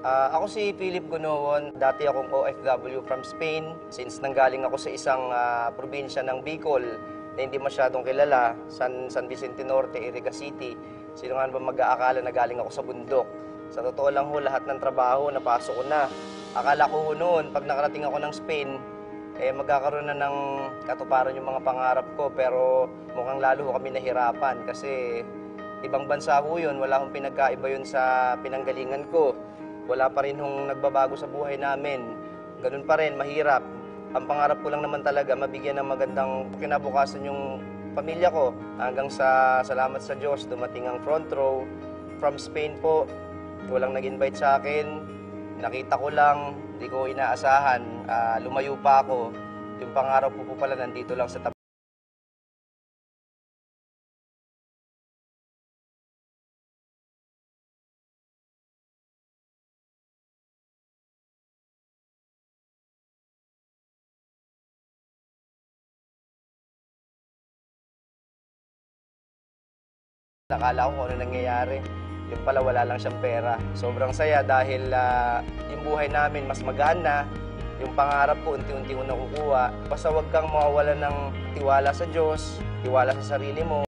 Ako si Philip Gonowon. Dati akong OFW from Spain. Since nanggaling ako sa isang probinsya ng Bicol na hindi masyadong kilala, San Vicente Norte, Iriga City. Sino nga ba mag-aakala na galing ako sa bundok? Sa totoo lang ho, lahat ng trabaho, napasok ko na. Akala ko noon, pag nakarating ako ng Spain, magkakaroon na ng katuparan yung mga pangarap ko. Pero mukhang lalo ho kami nahirapan kasi ibang bansa ho yun. Wala akong pinagkaiba yun sa pinanggalingan ko. Wala pa rin hong nagbabago sa buhay namin. Ganun pa rin, mahirap. Ang pangarap ko lang naman talaga, mabigyan ng magandang kinabukasan yung pamilya ko. Hanggang sa salamat sa Diyos, dumating ang front row. From Spain po, walang nag-invite sa akin. Nakita ko lang, hindi ko inaasahan. Lumayo pa ako. Yung pangarap ko po pala nandito lang sa tabi. Nakala ko kung ano nangyayari. Yung pala wala lang siyang pera. Sobrang saya dahil yung buhay namin mas magaan na. Yung pangarap ko unti-unti ko nakukuha. Basta huwag kang mawawala ng tiwala sa Diyos, tiwala sa sarili mo.